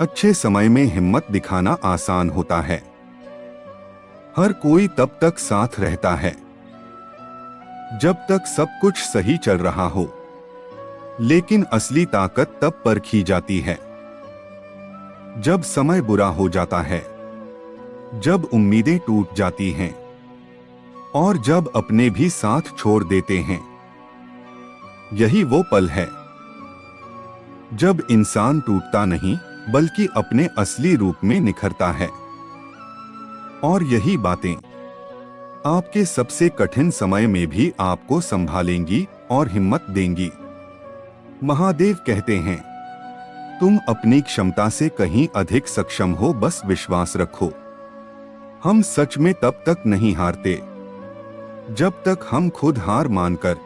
अच्छे समय में हिम्मत दिखाना आसान होता है। हर कोई तब तक साथ रहता है जब तक सब कुछ सही चल रहा हो, लेकिन असली ताकत तब परखी जाती है जब समय बुरा हो जाता है, जब उम्मीदें टूट जाती हैं और जब अपने भी साथ छोड़ देते हैं। यही वो पल है जब इंसान टूटता नहीं बल्कि अपने असली रूप में निखरता है। और यही बातें आपके सबसे कठिन समय में भी आपको संभालेंगी और हिम्मत देंगी। महादेव कहते हैं, तुम अपनी क्षमता से कहीं अधिक सक्षम हो, बस विश्वास रखो। हम सच में तब तक नहीं हारते जब तक हम खुद हार मानकर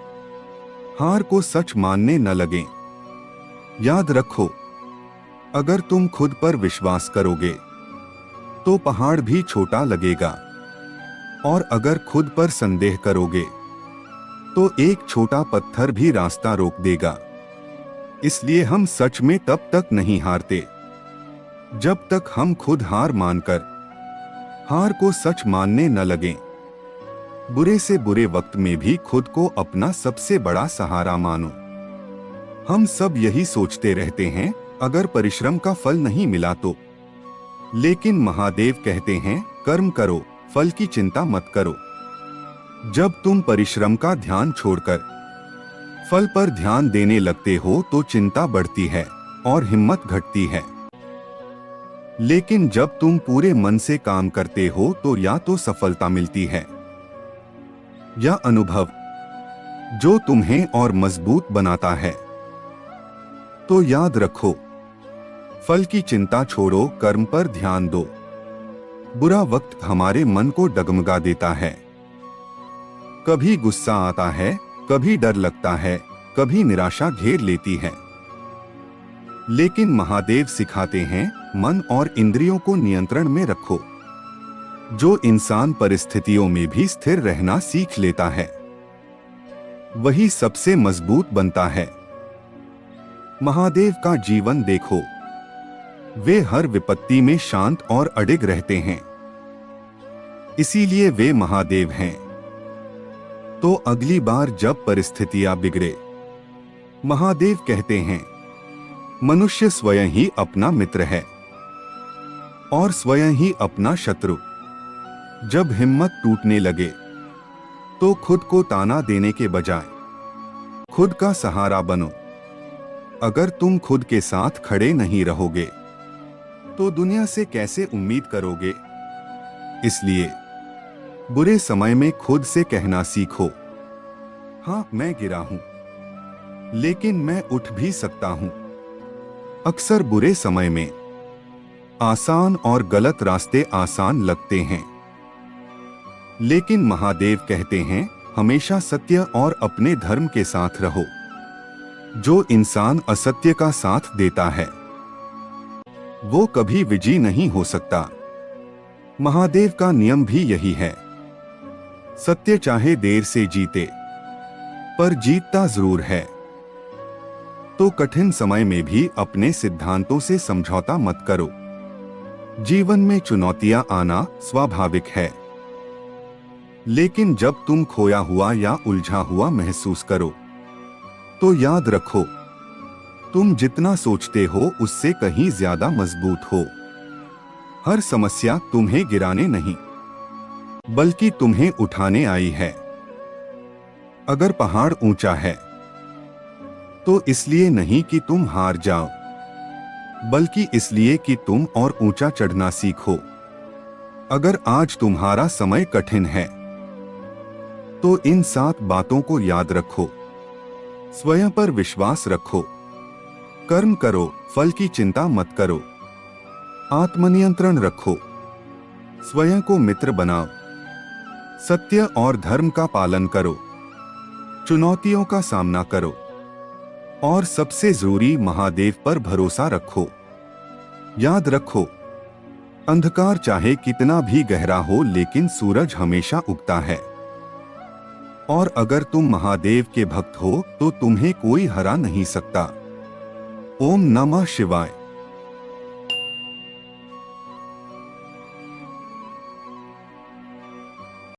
हार को सच मानने न लगें। याद रखो, अगर तुम खुद पर विश्वास करोगे तो पहाड़ भी छोटा लगेगा, और अगर खुद पर संदेह करोगे तो एक छोटा पत्थर भी रास्ता रोक देगा। इसलिए हम सच में तब तक नहीं हारते जब तक हम खुद हार मानकर हार को सच मानने न लगें। बुरे से बुरे वक्त में भी खुद को अपना सबसे बड़ा सहारा मानो। हम सब यही सोचते रहते हैं, अगर परिश्रम का फल नहीं मिला तो। लेकिन महादेव कहते हैं, कर्म करो, फल की चिंता मत करो। जब तुम परिश्रम का ध्यान छोड़कर फल पर ध्यान देने लगते हो तो चिंता बढ़ती है और हिम्मत घटती है। लेकिन जब तुम पूरे मन से काम करते हो तो या तो सफलता मिलती है या अनुभव जो तुम्हें और मजबूत बनाता है। तो याद रखो, फल की चिंता छोड़ो, कर्म पर ध्यान दो। बुरा वक्त हमारे मन को डगमगा देता है। कभी गुस्सा आता है, कभी डर लगता है, कभी निराशा घेर लेती है। लेकिन महादेव सिखाते हैं, मन और इंद्रियों को नियंत्रण में रखो। जो इंसान परिस्थितियों में भी स्थिर रहना सीख लेता है वही सबसे मजबूत बनता है। महादेव का जीवन देखो, वे हर विपत्ति में शांत और अडिग रहते हैं। इसीलिए वे महादेव हैं। तो अगली बार जब परिस्थितियां बिगड़े, महादेव कहते हैं, मनुष्य स्वयं ही अपना मित्र है और स्वयं ही अपना शत्रु। जब हिम्मत टूटने लगे तो खुद को ताना देने के बजाय खुद का सहारा बनो। अगर तुम खुद के साथ खड़े नहीं रहोगे तो दुनिया से कैसे उम्मीद करोगे। इसलिए बुरे समय में खुद से कहना सीखो, हाँ मैं गिरा हूं, लेकिन मैं उठ भी सकता हूं। अक्सर बुरे समय में आसान और गलत रास्ते आसान लगते हैं, लेकिन महादेव कहते हैं, हमेशा सत्य और अपने धर्म के साथ रहो। जो इंसान असत्य का साथ देता है वो कभी विजयी नहीं हो सकता। महादेव का नियम भी यही है, सत्य चाहे देर से जीते पर जीतता जरूर है। तो कठिन समय में भी अपने सिद्धांतों से समझौता मत करो। जीवन में चुनौतियां आना स्वाभाविक है, लेकिन जब तुम खोया हुआ या उलझा हुआ महसूस करो तो याद रखो, तुम जितना सोचते हो उससे कहीं ज्यादा मजबूत हो। हर समस्या तुम्हें गिराने नहीं बल्कि तुम्हें उठाने आई है। अगर पहाड़ ऊंचा है तो इसलिए नहीं कि तुम हार जाओ, बल्कि इसलिए कि तुम और ऊंचा चढ़ना सीखो। अगर आज तुम्हारा समय कठिन है तो इन 7 बातों को याद रखो। स्वयं पर विश्वास रखो, कर्म करो, फल की चिंता मत करो, आत्मनियंत्रण रखो, स्वयं को मित्र बनाओ, सत्य और धर्म का पालन करो, चुनौतियों का सामना करो और सबसे जरूरी महादेव पर भरोसा रखो। याद रखो, अंधकार चाहे कितना भी गहरा हो लेकिन सूरज हमेशा उगता है। और अगर तुम महादेव के भक्त हो तो तुम्हें कोई हरा नहीं सकता। ओम नमः शिवाय।